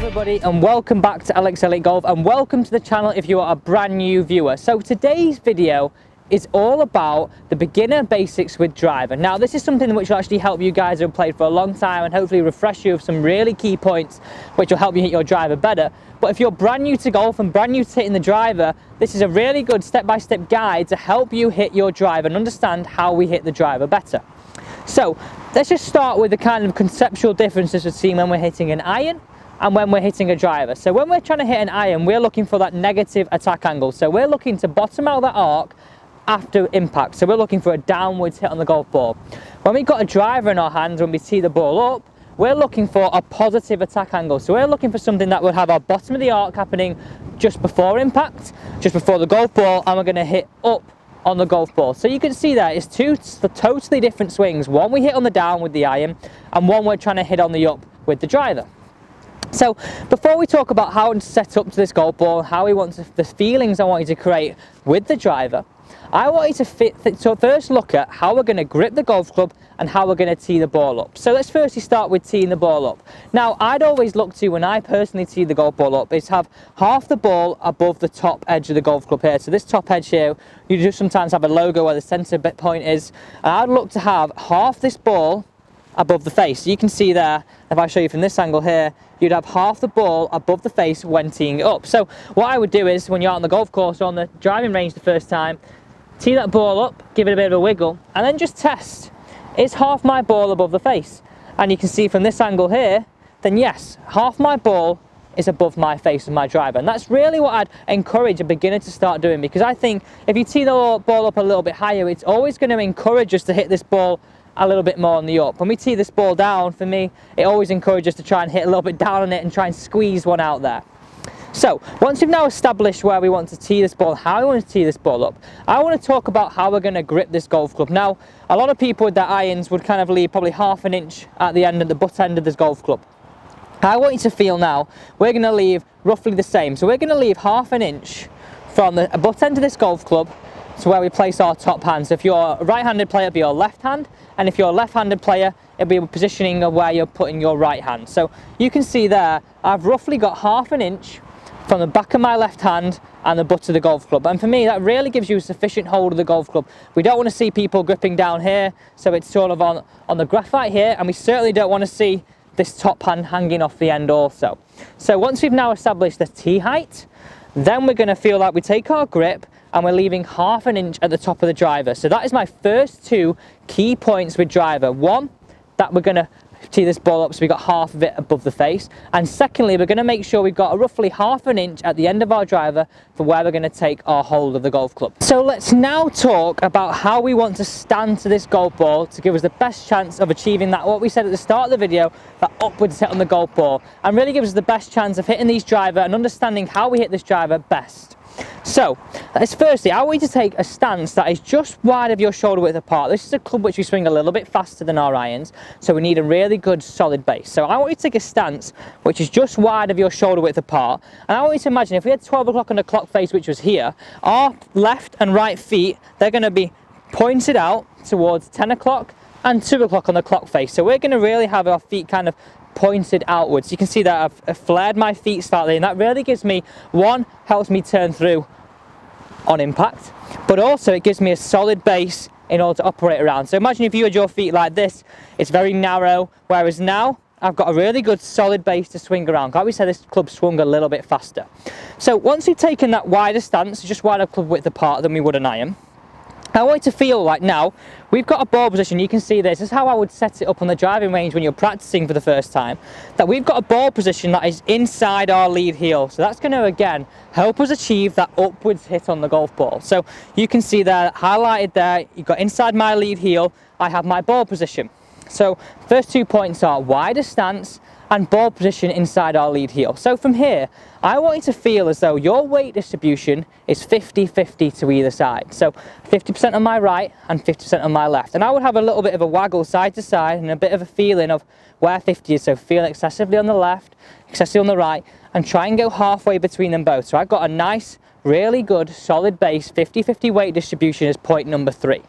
everybody, and welcome back to AlexElliottGolf, and welcome to the channel if you are a brand new viewer. So today's video is all about the beginner basics with driver. Now this is something which will actually help you guys who have played for a long time and hopefully refresh you with some really key points which will help you hit your driver better. But if you're brand new to golf and brand new to hitting the driver, this is a really good step-by-step guide to help you hit your driver and understand how we hit the driver better. So let's just start with the kind of conceptual differences we're seeing when we're hitting an iron and when we're hitting a driver. So when we're trying to hit an iron, we're looking for that negative attack angle. So we're looking to bottom out that arc after impact. So we're looking for a downwards hit on the golf ball. When we've got a driver in our hands, when we tee the ball up, we're looking for a positive attack angle. So we're looking for something that will have our bottom of the arc happening just before impact, just before the golf ball, and we're going to hit up on the golf ball. So you can see that it's two totally different swings. One we hit on the down with the iron, and one we're trying to hit on the up with the driver. So before we talk about how to set up to this golf ball, how we want the feelings I want you to create with the driver, I want you to first look at how we're going to grip the golf club and how we're going to tee the ball up. So let's firstly start with teeing the ball up. Now I'd always look to, when I personally tee the golf ball up, is have half the ball above the top edge of the golf club here. So this top edge here, you just sometimes have a logo where the centre bit point is, and I'd look to have half this ball above the face. You can see there, if I show you from this angle here, you'd have half the ball above the face when teeing it up. So what I would do is, when you're out on the golf course or on the driving range the first time, tee that ball up, give it a bit of a wiggle, and then just test, is half my ball above the face? And you can see from this angle here, then yes, half my ball is above my face of my driver. And that's really what I'd encourage a beginner to start doing, because I think if you tee the ball up a little bit higher, it's always going to encourage us to hit this ball a little bit more on the up. When we tee this ball down, for me, it always encourages us to try and hit a little bit down on it and try and squeeze one out there. So once we've now established where we want to tee this ball, how we want to tee this ball up, I want to talk about how we're going to grip this golf club. Now, a lot of people with their irons would kind of leave probably half an inch at the end, at the butt end of this golf club. I want you to feel now, we're going to leave roughly the same. So we're going to leave half an inch from the butt end of this golf club to where we place our top hand. So if you're a right-handed player, it'll be your left hand, and if you're a left-handed player, it'll be a positioning of where you're putting your right hand. So you can see there, I've roughly got half an inch from the back of my left hand and the butt of the golf club. And for me, that really gives you a sufficient hold of the golf club. We don't want to see people gripping down here, so it's sort of on the graphite here, and we certainly don't want to see this top hand hanging off the end also. So once we've now established the tee height, then we're going to feel like we take our grip and we're leaving half an inch at the top of the driver. So that is my first two key points with driver. One, that we're going to tee this ball up so we've got half of it above the face, and secondly, we're going to make sure we've got roughly half an inch at the end of our driver for where we're going to take our hold of the golf club. So let's now talk about how we want to stand to this golf ball to give us the best chance of achieving that, what we said at the start of the video, that upwards hit on the golf ball, and really gives us the best chance of hitting these driver and understanding how we hit this driver best. So, firstly, I want you to take a stance that is just wide of your shoulder width apart. This is a club which we swing a little bit faster than our irons, so we need a really good solid base. So I want you to take a stance which is just wide of your shoulder width apart, and I want you to imagine if we had 12 o'clock on the clock face, which was here, our left and right feet, they're going to be pointed out towards 10 o'clock and 2 o'clock on the clock face. So we're going to really have our feet kind of pointed outwards. You can see that I've flared my feet slightly, and that really gives me, one, helps me turn through on impact, but also it gives me a solid base in order to operate around. So imagine if you had your feet like this, it's very narrow, whereas now I've got a really good solid base to swing around. Like we said, this club swung a little bit faster. So once you've taken that wider stance, just wider club width apart than we would an iron, I want you to feel like now we've got a ball position. You can see this is how I would set it up on the driving range when you're practicing for the first time, that we've got a ball position that is inside our lead heel. So that's going to again help us achieve that upwards hit on the golf ball. So you can see there highlighted there, you've got inside my lead heel, I have my ball position. So first 2 points are wider stance and ball position inside our lead heel. So from here, I want you to feel as though your weight distribution is 50-50 to either side. So 50% on my right and 50% on my left. And I would have a little bit of a waggle side to side and a bit of a feeling of where 50 is. So feel excessively on the left, excessively on the right, and try and go halfway between them both. So I've got a nice, really good, solid base, 50-50 weight distribution as point number 3.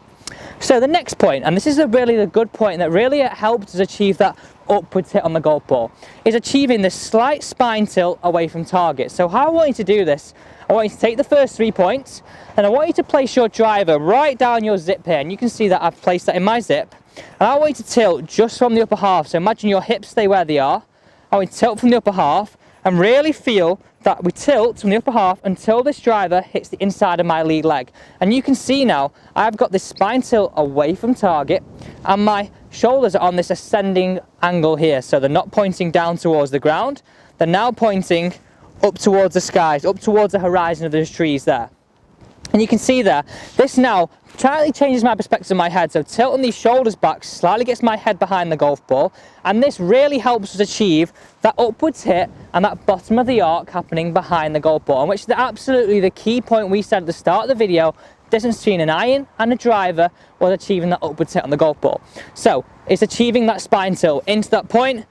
So the next point, and this is really the good point that really helps us achieve that upwards hit on the golf ball, is achieving this slight spine tilt away from target. So how I want you to do this, I want you to take the first 3 points, and I want you to place your driver right down your zip here, and you can see that I've placed that in my zip, and I want you to tilt just from the upper half. So imagine your hips stay where they are. I want you to tilt from the upper half and really feel that we tilt from the upper half until this driver hits the inside of my lead leg. And you can see now I've got this spine tilt away from target, and my shoulders are on this ascending angle here, so they're not pointing down towards the ground, they're now pointing up towards the skies, up towards the horizon of those trees there. And you can see there, this now slightly changes my perspective of my head, so tilting these shoulders back slightly gets my head behind the golf ball, and this really helps us achieve that upwards hit and that bottom of the arc happening behind the golf ball, and which is absolutely the key point we said at the start of the video. Distance between an iron and a driver was achieving that upwards hit on the golf ball. So it's achieving that spine tilt into that point,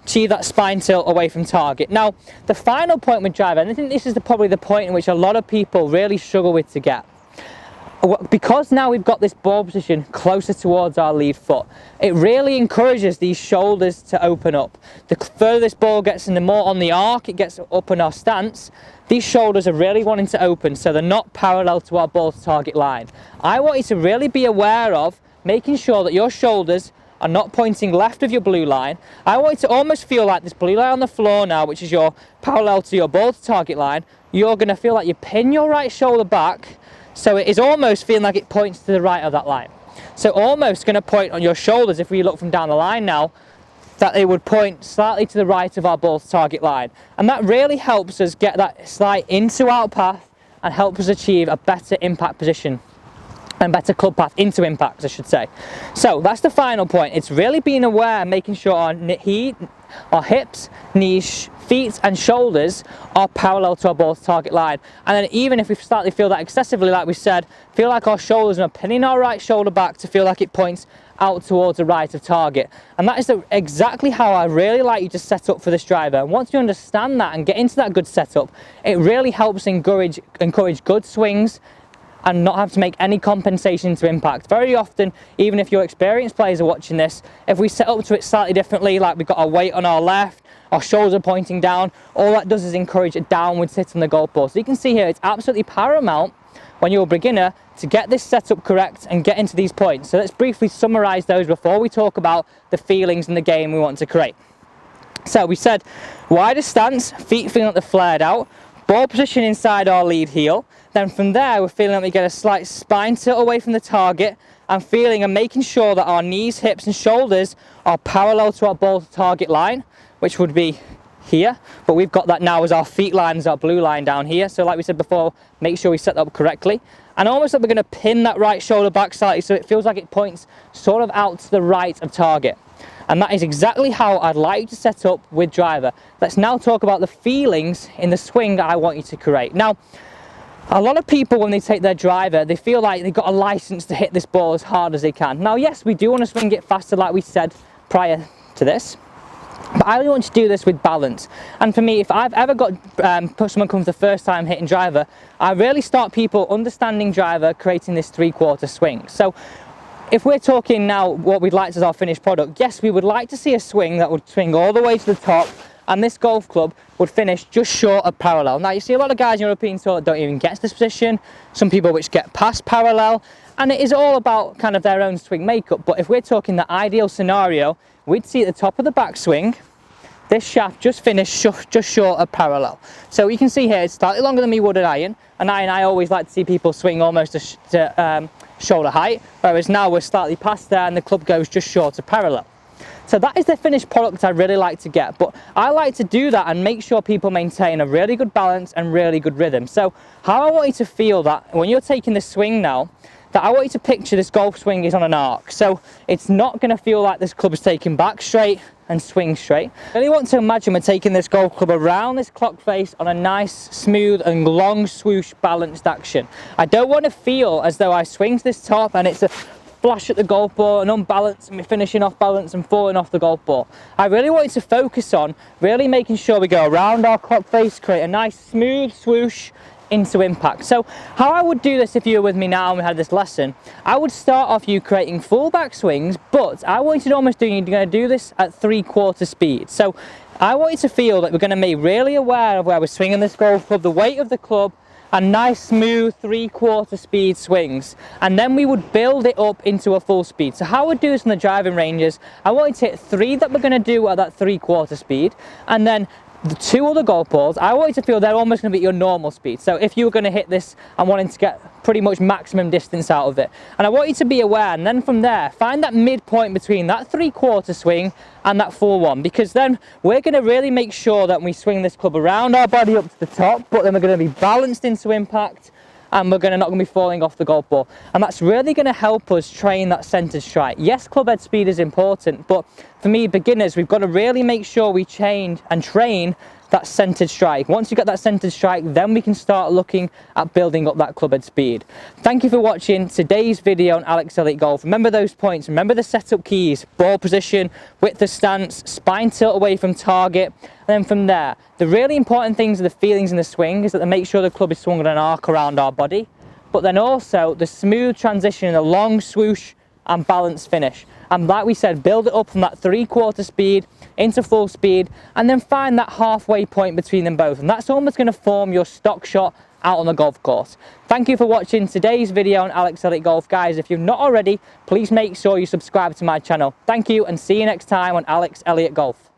achieve that spine tilt away from target. Now the final point with driver, and I think this is probably the point in which a lot of people really struggle with to get, because now we've got this ball position closer towards our lead foot, it really encourages these shoulders to open up. The further this ball gets and the more on the arc it gets up in our stance, these shoulders are really wanting to open, so they're not parallel to our ball to target line. I want you to really be aware of making sure that your shoulders are not pointing left of your blue line. I want you to almost feel like this blue line on the floor now, which is your parallel to your ball to target line. You're going to feel like you pin your right shoulder back, so it is almost feeling like it points to the right of that line. So almost going to point on your shoulders, if we look from down the line now, that it would point slightly to the right of our ball to target line. And that really helps us get that slight into out path and helps us achieve a better impact position and better club path into impact, I should say. So that's the final point. It's really being aware, making sure our hips, knees, feet and shoulders are parallel to our ball to target line. And then even if we slightly feel that excessively, like we said, feel like our shoulders are pinning our right shoulder back to feel like it points out towards the right of target. And that is exactly how I really like you to set up for this driver. And once you understand that and get into that good setup, it really helps encourage good swings and not have to make any compensation to impact. Very often, even if your experienced players are watching this, if we set up to it slightly differently, like we've got our weight on our left, our shoulders are pointing down, all that does is encourage a downwards hit on the golf ball. So you can see here, it's absolutely paramount when you're a beginner to get this setup correct and get into these points. So let's briefly summarize those before we talk about the feelings in the game we want to create. So we said wider stance, feet feeling like they're flared out, ball position inside our lead heel. Then from there, we're feeling like we get a slight spine tilt away from the target and feeling and making sure that our knees, hips and shoulders are parallel to our ball to target line, which would be here. But we've got that now as our feet line, as our blue line down here. So like we said before, make sure we set that up correctly. And almost like we're going to pin that right shoulder back slightly so it feels like it points sort of out to the right of target. And that is exactly how I'd like you to set up with driver. Let's now talk about the feelings in the swing I want you to create. Now, a lot of people, when they take their driver, they feel like they've got a license to hit this ball as hard as they can. Now, yes, we do want to swing it faster like we said prior to this, but I really want you to do this with balance. And for me, if I've ever got someone comes the first time hitting driver, I really start people understanding driver, creating this three-quarter swing. So if we're talking now what we'd like as our finished product, yes, we would like to see a swing that would swing all the way to the top, and this golf club would finish just short of parallel. Now you see a lot of guys in European Tour that don't even get to this position, some people which get past parallel, and it is all about kind of their own swing makeup. But if we're talking the ideal scenario, we'd see at the top of the backswing, this shaft just finished just short of parallel. So you can see here, it's slightly longer than me would an iron. An iron, I always like to see people swing almost to shoulder height, whereas now we're slightly past there and the club goes just short of parallel. So that is the finished product I really like to get, but I like to do that and make sure people maintain a really good balance and really good rhythm. So how I want you to feel that when you're taking this swing now, that I want you to picture this golf swing is on an arc. So it's not going to feel like this club is taking back straight and swing straight. I really want to imagine we're taking this golf club around this clock face on a nice, smooth and long swoosh balanced action. I don't want to feel as though I swing to this top and it's a flash at the golf ball and unbalanced and we're finishing off balance and falling off the golf ball. I really want you to focus on really making sure we go around our clock face, create a nice smooth swoosh, into impact. So how I would do this if you were with me now and we had this lesson, I would start off you creating full back swings, but I want you to almost you're going to do this at 3/4 speed. So I want you to feel that we're going to be really aware of where we're swinging this golf club, the weight of the club, and nice smooth 3/4 speed swings, and then we would build it up into a full speed. So how I would do this in the driving ranges, I want you to hit 3 that we're going to do at that 3/4 speed, and then the 2 other golf balls, I want you to feel they're almost going to be your normal speed. So if you were going to hit this and wanting to get pretty much maximum distance out of it, and I want you to be aware, and then from there find that midpoint between that 3/4 swing and that full one, because then we're going to really make sure that we swing this club around our body up to the top, but then we're going to be balanced into impact, and we're not going to be falling off the golf ball. And that's really going to help us train that centered strike. Yes, club head speed is important, but for me, beginners, we've got to really make sure we change and train that centered strike. Once you get that centered strike, then we can start looking at building up that club head speed. Thank you for watching today's video on Alex Elliott Golf. Remember those points, remember the setup keys: ball position, width of stance, spine tilt away from target, and then from there, the really important things are the feelings in the swing, is that they make sure the club is swung on an arc around our body, but then also the smooth transition in a long swoosh and balanced finish. And like we said, build it up from that 3/4 speed into full speed, and then find that halfway point between them both, and that's almost going to form your stock shot out on the golf course. Thank you for watching today's video on Alex Elliott Golf. Guys, if you've not already, please make sure you subscribe to my channel. Thank you, and see you next time on Alex Elliott Golf.